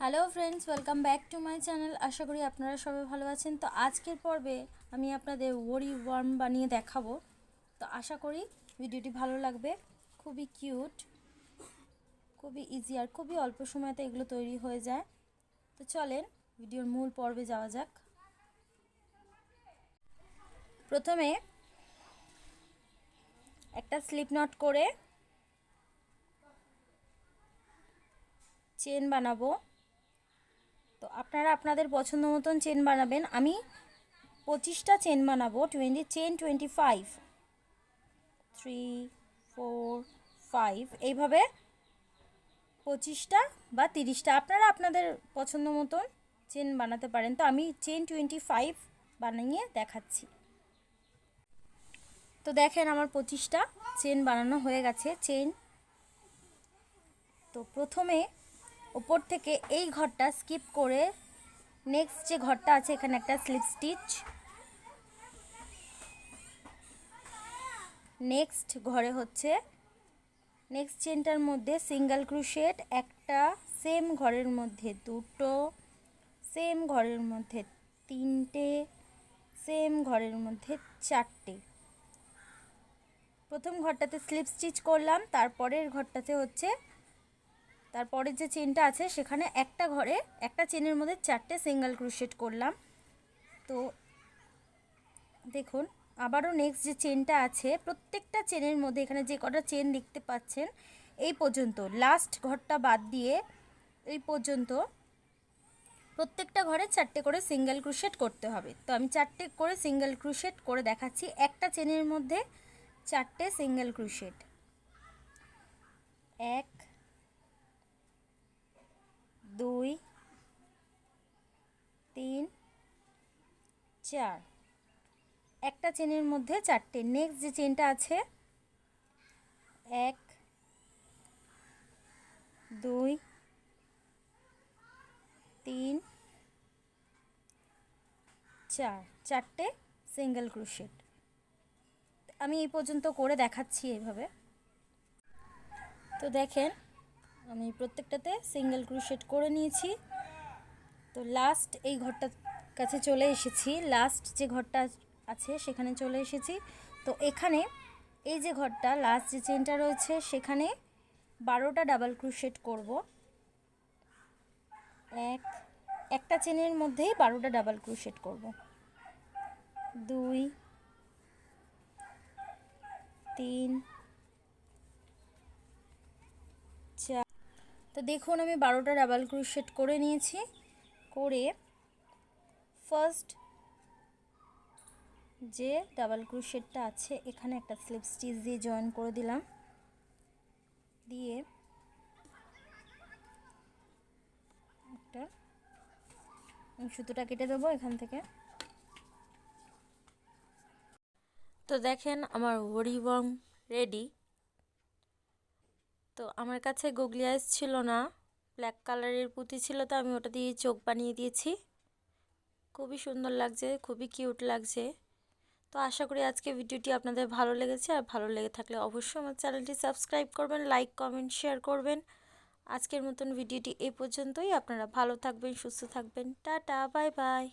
Hello friends, welcome back to my channel. আশা করি আপনারা সবাই ভালো আছেন। তো আজকের পর্বে আমি আপনাদের ওয়ারি ওয়ার্ম বানিয়ে দেখাবো। তো আশা করি ভিডিওটি ভালো লাগবে। খুবই কিউট, খুবই ইজি আর খুবই অল্প সময়তে এগুলো তৈরি হয়ে যায়। তো চলেন ভিডিওর মূল পর্বে যাওয়া যাক। প্রথমে একটা স্লিপ নট করে চেন বানাবো। তো আপনারা আপনাদের পছন্দ মতন চেন বানাবেন। আমি 25টা চেন বানাবো। 25 3 4 5 এইভাবে 25টা বা 30টা আপনারা আপনাদের পছন্দ মতন চেন বানাতে পারেন। তো আমি চেন 25 বানিয়ে দেখাচ্ছি। তো দেখেন আমার 25টা চেন বানানো হয়ে গেছে। তো প্রথমে উপর থেকে এই ঘরটা স্কিপ করে নেক্সট যে ঘরটা আছে এখানে একটা স্লিপ স্টিচ, নেক্সট ঘরে হচ্ছে নেক্সট চেনটার মধ্যে সিঙ্গেল ক্রোশেট একটা, সেম ঘরের মধ্যে দুটো, সেম ঘরের মধ্যে তিনটে, সেম ঘরের মধ্যে চারটে। প্রথম ঘরটাতে স্লিপ স্টিচ করলাম, তারপরের ঘরটাতে হচ্ছে তারপরের যে চেনটা আছে সেখানে একটা ঘরে একটা চেনের মধ্যে চারটে সিঙ্গেল ক্রোশেট করলাম। তো দেখুন আবারও নেক্সট যে চেনটা আছে প্রত্যেকটা চেনের মধ্যে এখানে যে কটা চেন দেখতে পাচ্ছেন এই পর্যন্ত, লাস্ট ঘরটা বাদ দিয়ে এই পর্যন্ত প্রত্যেকটা ঘরে চারটে করে সিঙ্গেল ক্রোশেট করতে হবে। তো আমি চারটে করে সিঙ্গেল ক্রোশেট করে দেখাচ্ছি। একটা চেনের মধ্যে চারটে সিঙ্গেল ক্রোশেট, 1 2 3 4, একটা চেনের মধ্যে চারটে। নেক্সট যে চেনটা আছে 1 2 3 4, চারটে সিঙ্গেল ক্রোশেট। আমি এই পর্যন্ত করে দেখাচ্ছি এইভাবে। তো দেখেন আমি প্রত্যেকটাতে সিঙ্গেল ক্রোশেট করে নিয়েছি। তো লাস্ট এই ঘরটার কাছে চলে এসেছি, লাস্ট যে ঘরটা আছে সেখানে চলে এসেছি। তো এখানে এই যে ঘরটা লাস্ট যে চেনটা রয়েছে সেখানে 12টা ডাবল ক্রোশেট করব। একটা চেনের মধ্যেই 12টা ডাবল ক্রোশেট করব। 2 3 4। তো দেখুন আমি 12টা ডাবল ক্রোশেট করে নিয়েছি। করে ফার্স্ট যে ডাবল ক্রোশেটটা আছে এখানে একটা স্লিপ স্টিচ দিয়ে জয়েন করে দিলাম, দিয়ে একটা সুতোটা কেটে দেবো এখান থেকে। তো দেখেন আমার ওয়ারি ওয়ার্ম রেডি। তো আমার কাছে গুগলি আইস ছিল না, ব্ল্যাক কালারের পুঁতি ছিল, তো আমি ওটা দিয়ে চোখ বানিয়ে দিয়েছি। খুবই সুন্দর লাগছে, খুবই কিউট লাগছে। তো আশা করি আজকে ভিডিওটি আপনাদের ভালো লেগেছে। আর ভালো লেগে থাকলে অবশ্যই আমার চ্যানেলটি সাবস্ক্রাইব করবেন, লাইক কমেন্ট শেয়ার করবেন। আজকের মতন ভিডিওটি এই পর্যন্তই। আপনারা ভালো থাকবেন, সুস্থ থাকবেন। Tata, bye bye.